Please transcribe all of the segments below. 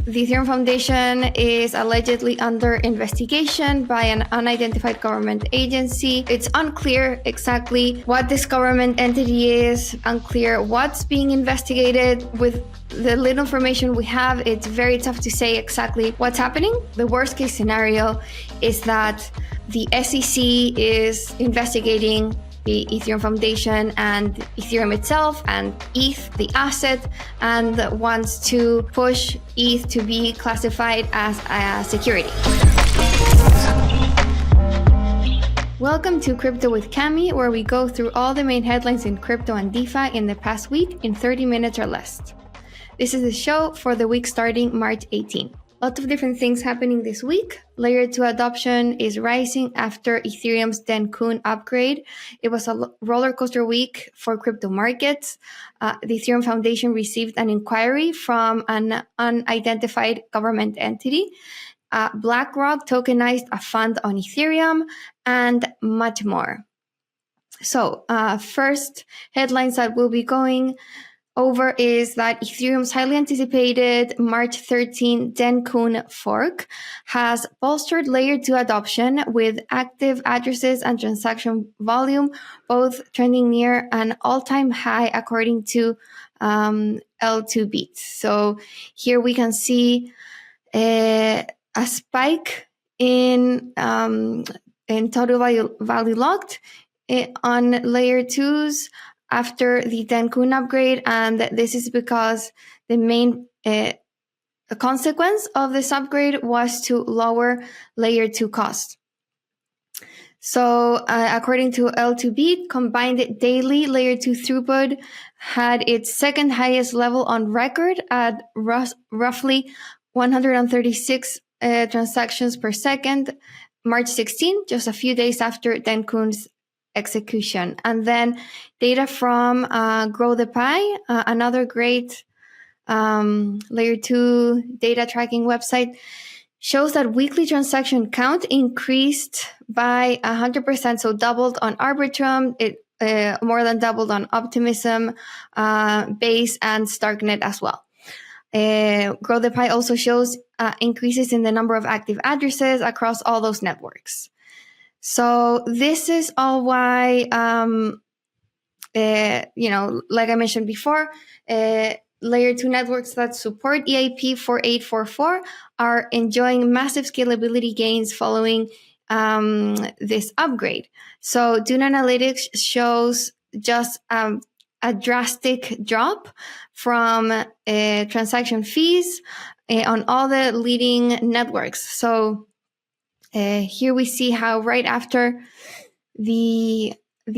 The Ethereum Foundation is allegedly under investigation by an unidentified government agency. It's unclear exactly what this government entity is, unclear what's being investigated. With the little information we have, it's very tough to say exactly what's happening. The worst case scenario is that the SEC is investigating the Ethereum Foundation and Ethereum itself and ETH, the asset, and wants to push ETH to be classified as a security. Welcome to Crypto with Cami, where we go through all the main headlines in crypto and DeFi in the past week in 30 minutes or less. This is the show for the week starting March 18. Lots of different things happening this week. Layer 2 adoption is rising after Ethereum's Dencun upgrade. It was a roller coaster week for crypto markets. The Ethereum Foundation received an inquiry from an unidentified government entity. BlackRock tokenized a fund on Ethereum, and much more. So first headlines that we'll be going over is that Ethereum's highly anticipated March 13 Dencun fork has bolstered layer 2 adoption, with active addresses and transaction volume both trending near an all-time high according to L2 Beats. So here we can see a spike in total value locked on layer 2s after the Dencun upgrade, and this is because the main consequence of this upgrade was to lower layer 2 cost. So according to L2Beat, combined daily layer 2 throughput had its second highest level on record at roughly 136 transactions per second, March 16, just a few days after Dencun's execution. And then data from Grow the Pie, another great layer 2 data tracking website, shows that weekly transaction count increased by 100%, so doubled on Arbitrum, it more than doubled on Optimism, Base, and Starknet as well. Grow the Pie also shows increases in the number of active addresses across all those networks. So this is all why, like I mentioned before, layer 2 networks that support EIP 4844 are enjoying massive scalability gains following this upgrade. So Dune Analytics shows just a drastic drop from transaction fees on all the leading networks. So here we see how right after the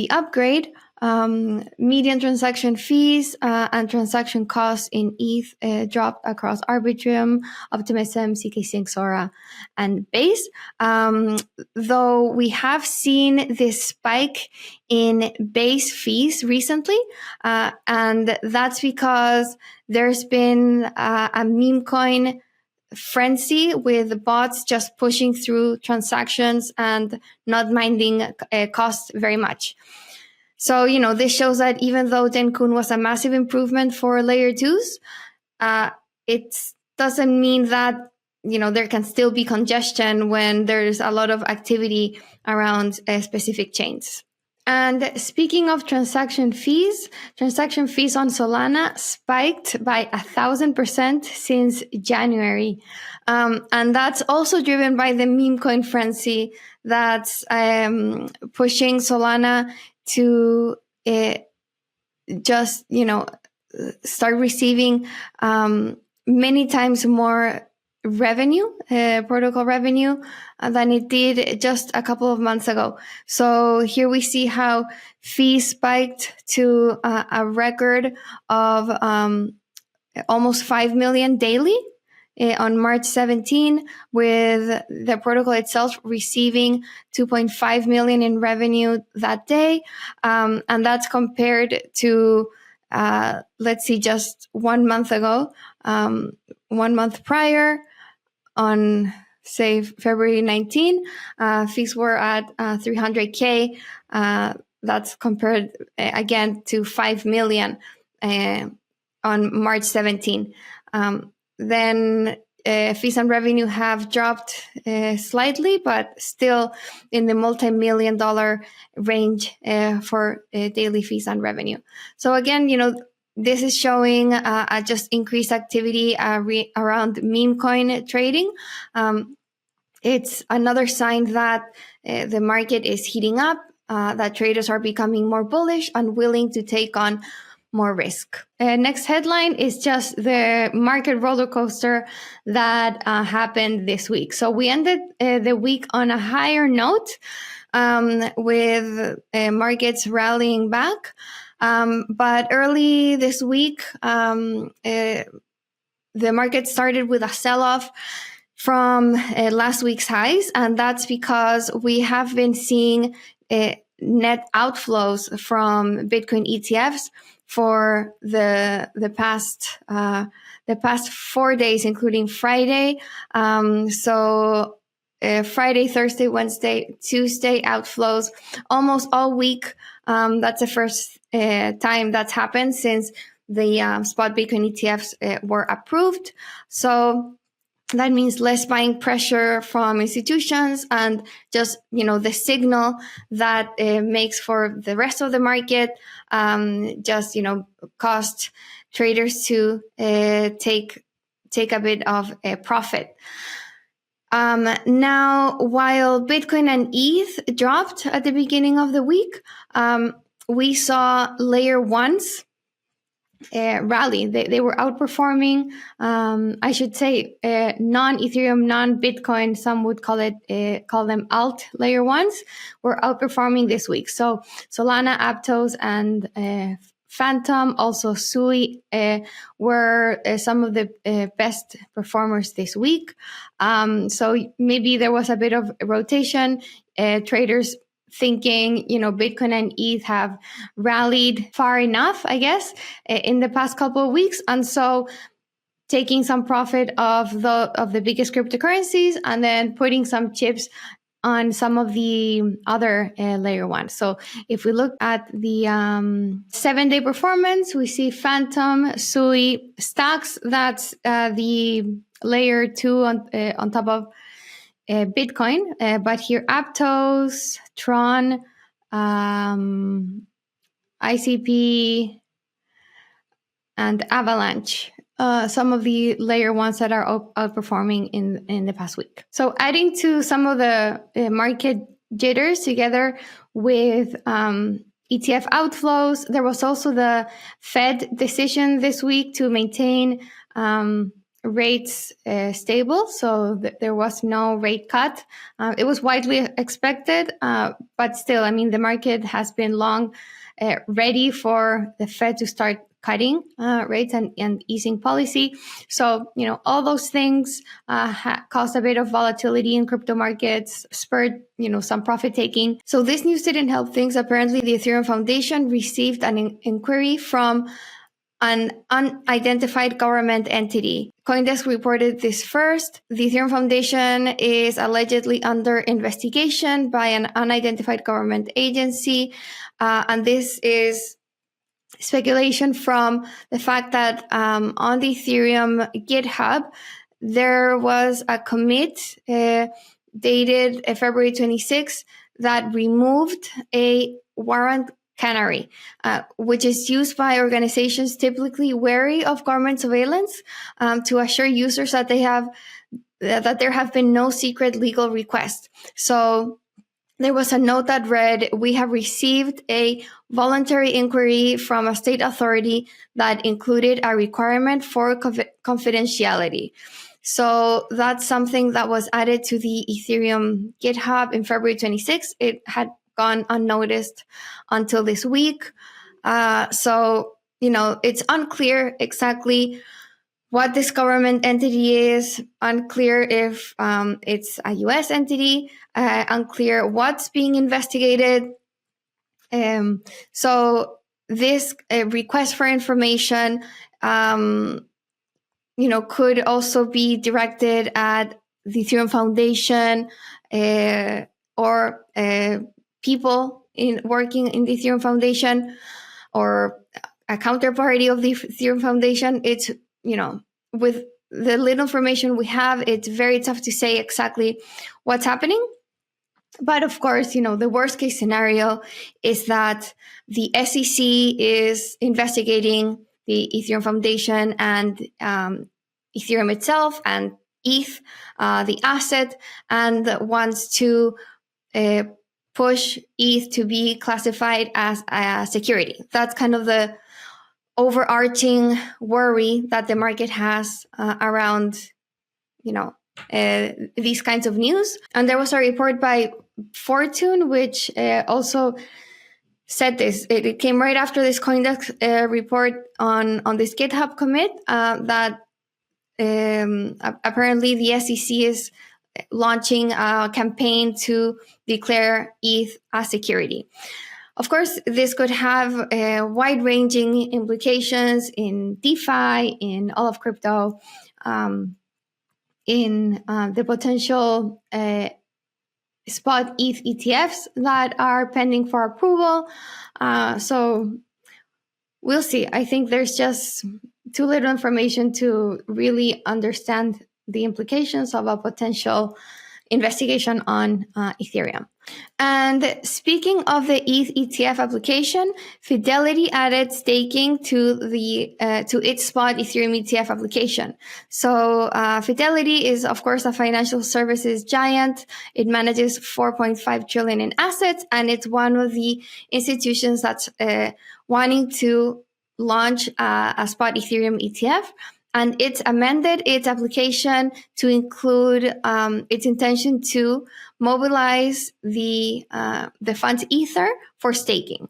upgrade, median transaction fees and transaction costs in ETH dropped across Arbitrum, Optimism, CK Sora, and Base. Though we have seen this spike in Base fees recently, and that's because there's been a meme coin frenzy with bots just pushing through transactions and not minding cost very much. So, this shows that even though Dencun was a massive improvement for layer 2s, it doesn't mean that, there can still be congestion when there's a lot of activity around specific chains. And speaking of transaction fees on Solana spiked by 1,000% since January. And that's also driven by the meme coin frenzy that's pushing Solana to start receiving many times more revenue, protocol revenue, than it did just a couple of months ago. So here we see how fees spiked to a record of almost 5 million daily on March 17, with the protocol itself receiving 2.5 million in revenue that day. And that's compared to, just 1 month ago, 1 month prior, on, say, February 19, fees were at 300K. That's compared, again, to 5 million on March 17. Then fees and revenue have dropped slightly, but still in the multi-million-dollar range for daily fees and revenue. So again, this is showing just increased activity around meme coin trading. It's another sign that the market is heating up, that traders are becoming more bullish and willing to take on more risk. Next headline is just the market roller coaster that happened this week. So we ended the week on a higher note with markets rallying back. But early this week, the market started with a sell-off from last week's highs, and that's because we have been seeing net outflows from Bitcoin ETFs for the past 4 days, including Friday. Friday, Thursday, Wednesday, Tuesday outflows almost all week. That's the first time that's happened since the spot Bitcoin ETFs were approved. So that means less buying pressure from institutions, and just, the signal that makes for the rest of the market, caused traders to take a bit of a profit. Now, while Bitcoin and ETH dropped at the beginning of the week, we saw layer ones rally. They were outperforming, I should say, non-Ethereum, non-Bitcoin, some would call them alt layer ones, were outperforming this week. So Solana, Aptos, and Phantom, also Sui, were some of the best performers this week. So maybe there was a bit of rotation, traders thinking, Bitcoin and ETH have rallied far enough, I guess, in the past couple of weeks. And so taking some profit of the biggest cryptocurrencies and then putting some chips on some of the other layer ones. So if we look at the 7-day performance, we see Phantom, Sui, Stacks, that's the layer 2 on top of Bitcoin, but here Aptos, Tron, ICP, and Avalanche, some of the layer ones that are outperforming in the past week. So adding to some of the market jitters together with ETF outflows, there was also the Fed decision this week to maintain rates stable, so there was no rate cut. It was widely expected, but still, the market has been long ready for the Fed to start cutting rates and easing policy. So, all those things caused a bit of volatility in crypto markets, spurred, some profit taking. So this news didn't help things. Apparently, the Ethereum Foundation received an inquiry from an unidentified government entity. CoinDesk reported this first. The Ethereum Foundation is allegedly under investigation by an unidentified government agency. And this is speculation from the fact that on the Ethereum GitHub, there was a commit dated February 26 that removed a warrant canary, which is used by organizations typically wary of government surveillance to assure users that there have been no secret legal requests. So there was a note that read, "We have received a voluntary inquiry from a state authority that included a requirement for confidentiality." So that's something that was added to the Ethereum GitHub in February 26. It had gone unnoticed until this week. So, it's unclear exactly what this government entity is, unclear if it's a US entity, unclear what's being investigated. So this request for information, could also be directed at the Ethereum Foundation or people working in the Ethereum Foundation or a counterparty of the Ethereum Foundation. It's, with the little information we have, it's very tough to say exactly what's happening. But of course, the worst case scenario is that the SEC is investigating the Ethereum Foundation and Ethereum itself and ETH, the asset, and wants to push ETH to be classified as a security. That's kind of the overarching worry that the market has around, these kinds of news. And there was a report by Fortune, which also said this. It came right after this CoinDesk report on this GitHub commit that apparently the SEC is launching a campaign to declare ETH as security. Of course, this could have wide-ranging implications in DeFi, in all of crypto, in the potential spot ETH ETFs that are pending for approval. So we'll see. I think there's just too little information to really understand the implications of a potential investigation on Ethereum. And speaking of the ETH ETF application, Fidelity added staking to its spot Ethereum ETF application. So Fidelity is, of course, a financial services giant. It manages 4.5 trillion in assets, and it's one of the institutions that's wanting to launch a spot Ethereum ETF. And it's amended its application to include its intention to mobilize the fund's Ether for staking.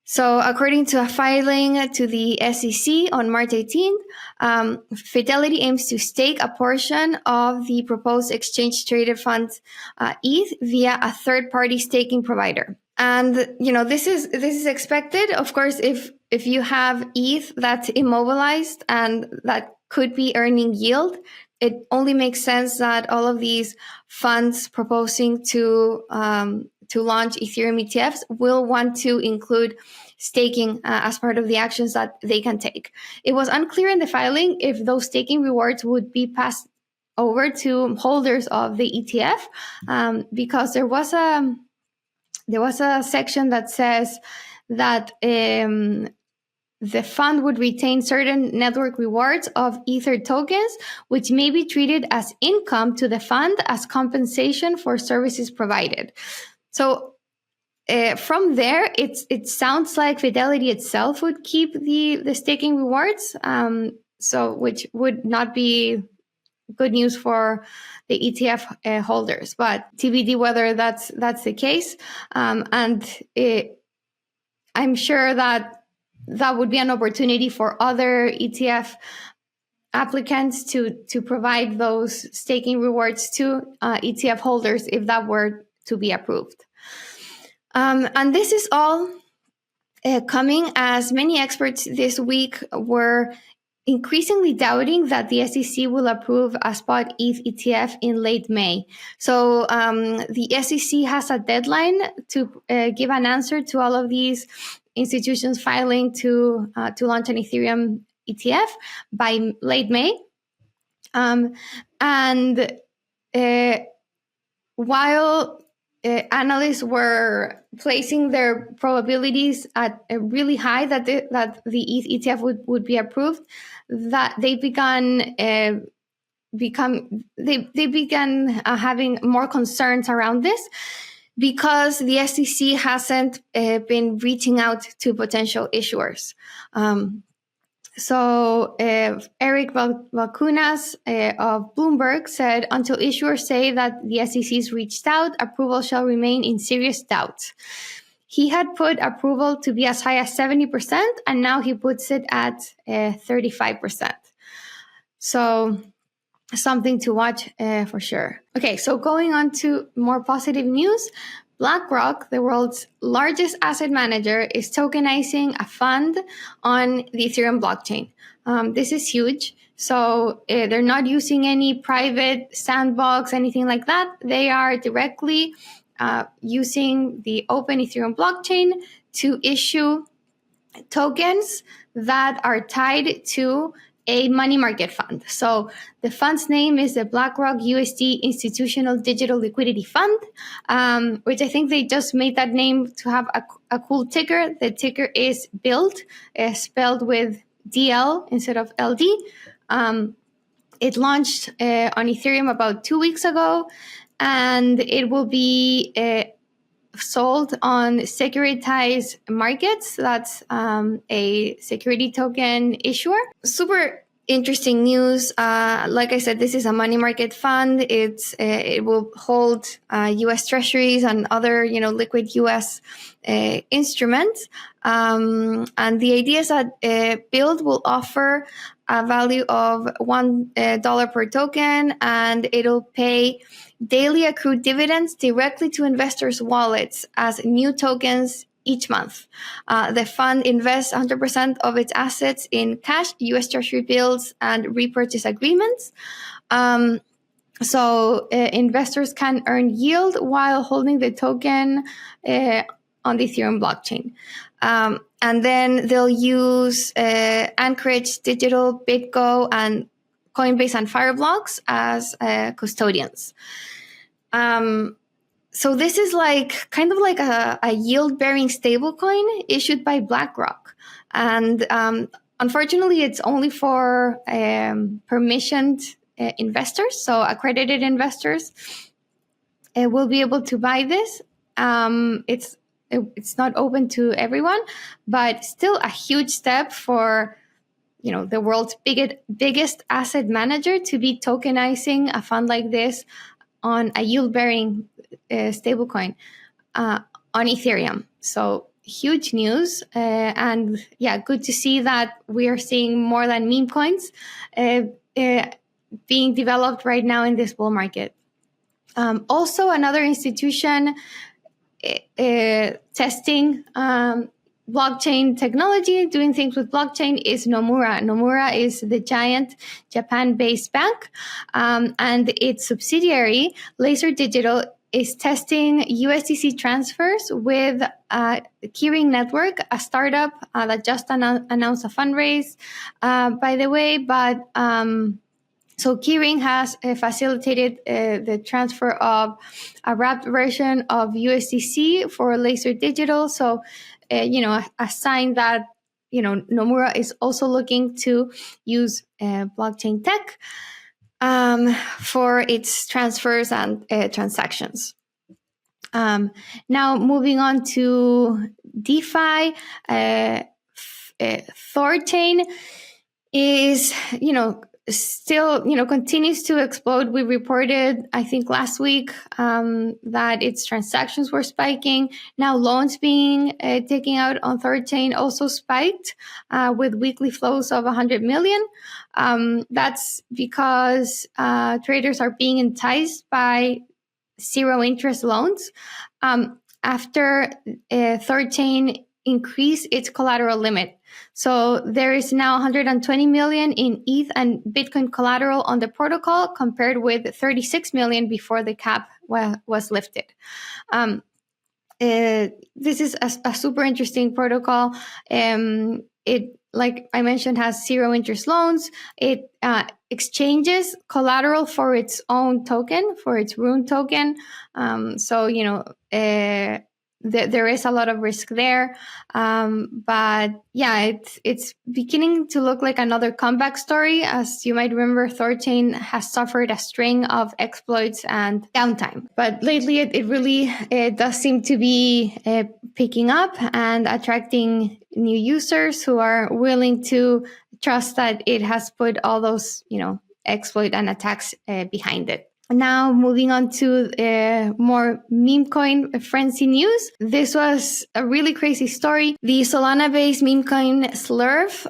So according to a filing to the SEC on March 18th, Fidelity aims to stake a portion of the proposed exchange-traded fund ETH via a third-party staking provider. And this is expected. Of course, if you have ETH that's immobilized and that could be earning yield, it only makes sense that all of these funds proposing to launch Ethereum ETFs will want to include staking as part of the actions that they can take. It was unclear in the filing if those staking rewards would be passed over to holders of the ETF, because there was a section that says that the fund would retain certain network rewards of Ether tokens, which may be treated as income to the fund as compensation for services provided. So from there, it sounds like Fidelity itself would keep the staking rewards, which would not be good news for the ETF holders, but TBD whether that's the case. And I'm sure that would be an opportunity for other ETF applicants to provide those staking rewards to ETF holders if that were to be approved. And this is all coming as many experts this week were increasingly doubting that the SEC will approve a spot ETH ETF in late May. So the SEC has a deadline to give an answer to all of these institutions filing to launch an Ethereum ETF by late May. And while analysts were placing their probabilities at a really high that the ETH ETF would be approved, that they began having more concerns around this, because the SEC hasn't been reaching out to potential issuers. So Eric Valkunas of Bloomberg said, until issuers say that the SEC's reached out, approval shall remain in serious doubt. He had put approval to be as high as 70%, and now he puts it at 35%. So something to watch for sure. Okay, so going on to more positive news. BlackRock, the world's largest asset manager, is tokenizing a fund on the Ethereum blockchain. This is huge. So they're not using any private sandbox, anything like that. They are directly using the open Ethereum blockchain to issue tokens that are tied to a money market fund. So the fund's name is the BlackRock USD Institutional Digital Liquidity Fund, which I think they just made that name to have a cool ticker. The ticker is BUILD, spelled with DL instead of LD. It launched on Ethereum about 2 weeks ago, and it will be sold on securitized markets. That's a security token issuer. Super interesting news. Like I said, this is a money market fund. It will hold U.S. Treasuries and other liquid U.S. Instruments. And the idea is that BUILD will offer a value of $1 per token, and it'll pay daily accrued dividends directly to investors' wallets as new tokens each month. The fund invests 100% of its assets in cash, U.S. Treasury bills, and repurchase agreements. So investors can earn yield while holding the token on the Ethereum blockchain. And then they'll use Anchorage Digital, BitGo, and Coinbase and Fireblocks as custodians. So this is kind of like a yield-bearing stablecoin issued by BlackRock. And unfortunately, it's only for permissioned investors, so accredited investors will be able to buy this. It's not open to everyone, but still a huge step for the world's biggest asset manager to be tokenizing a fund like this on a yield-bearing stablecoin on Ethereum. So huge news, and good to see that we are seeing more than meme coins being developed right now in this bull market. Also, another institution testing blockchain technology, doing things with blockchain, is Nomura. Nomura is the giant Japan-based bank, and its subsidiary, Laser Digital, is testing USDC transfers with Keyring Network, a startup that just announced a fundraise, by the way. But so Keyring has facilitated the transfer of a wrapped version of USDC for Laser Digital. So, a sign that, Nomura is also looking to use blockchain tech for its transfers and transactions. Now, moving on to DeFi, Thorchain is, still, continues to explode. We reported, I think last week, that its transactions were spiking. Now loans being taken out on Thorchain also spiked with weekly flows of 100 million. That's because traders are being enticed by zero interest loans after Thorchain increased its collateral limit. So there is now 120 million in ETH and Bitcoin collateral on the protocol, compared with 36 million before the cap was lifted. This is a super interesting protocol. It, like I mentioned, has zero interest loans. It exchanges collateral for its own token, for its Rune token. There is a lot of risk there. But yeah, it's beginning to look like another comeback story. As you might remember, Thorchain has suffered a string of exploits and downtime. But lately, it really does seem to be picking up and attracting new users who are willing to trust that it has put all those, exploit and attacks behind it. Now, moving on to more meme coin frenzy news. This was a really crazy story. The Solana-based meme coin SLERF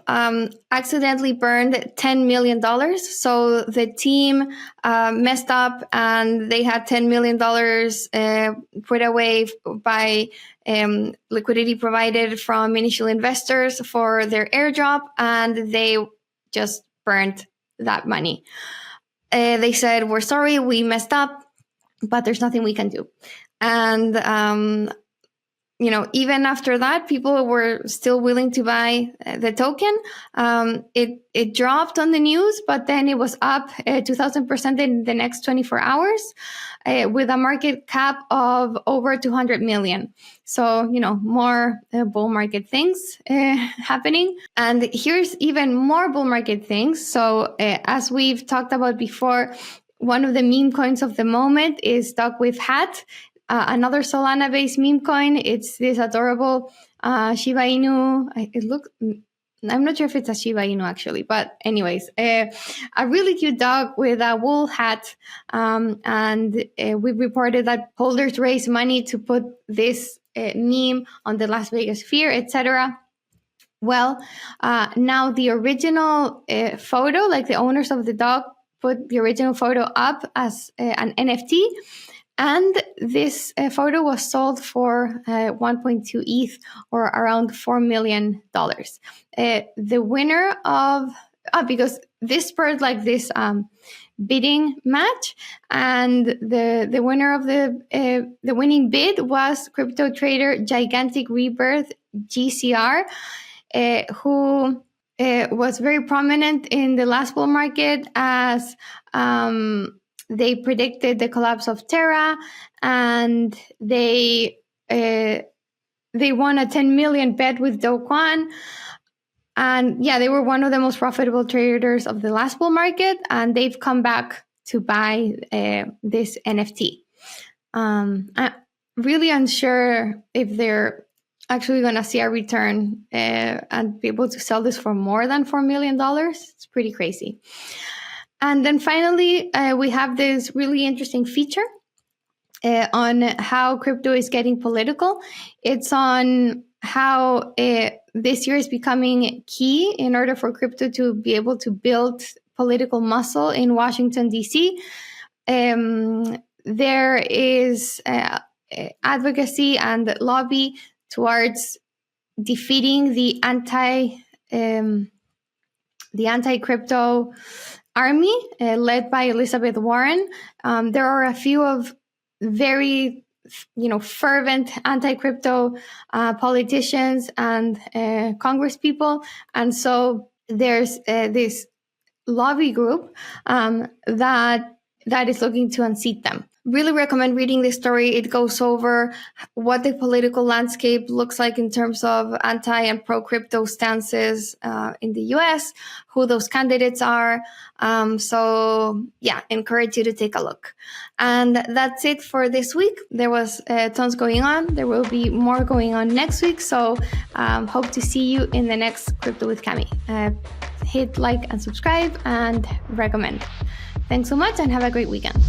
accidentally burned $10 million. So the team messed up, and they had $10 million put away by liquidity provided from initial investors for their airdrop, and they just burned that money. They said, "We're sorry, we messed up, but there's nothing we can do." And even after that, people were still willing to buy the token. It dropped on the news, but then it was up 2,000% in the next 24 hours with a market cap of over 200 million. So, more bull market things happening. And here's even more bull market things. So as we've talked about before, one of the meme coins of the moment is DogWifHat. Another Solana-based meme coin. It's this adorable Shiba Inu. I'm not sure if it's a Shiba Inu actually, but anyways, a really cute dog with a wool hat. And we reported that holders raised money to put this meme on the Las Vegas Sphere, etc. Well, now the original photo, like the owners of the dog put the original photo up as an NFT. And this photo was sold for 1.2 ETH, or around $4 million. The winner of, because this spurred like this bidding match, and the winner of the winning bid was crypto trader Gigantic Rebirth GCR, who was very prominent in the last bull market as they predicted the collapse of Terra, and they won a 10 million bet with Do Kwon. And yeah, they were one of the most profitable traders of the last bull market, and they've come back to buy this NFT. I'm really unsure if they're actually going to see a return and be able to sell this for more than $4 million. It's pretty crazy. And then finally, we have this really interesting feature on how crypto is getting political. It's on how this year is becoming key in order for crypto to be able to build political muscle in Washington, D.C. There is advocacy and lobby towards defeating the anti-crypto army led by Elizabeth Warren. There are a few of very, fervent anti-crypto politicians and Congress people. And so there's this lobby group that is looking to unseat them. Really recommend reading this story. It goes over what the political landscape looks like in terms of anti and pro-crypto stances in the US, who those candidates are. So yeah, encourage you to take a look. And that's it for this week. There was tons going on. There will be more going on next week. So hope to see you in the next Crypto with Cami. Hit like and subscribe and recommend. Thanks so much and have a great weekend.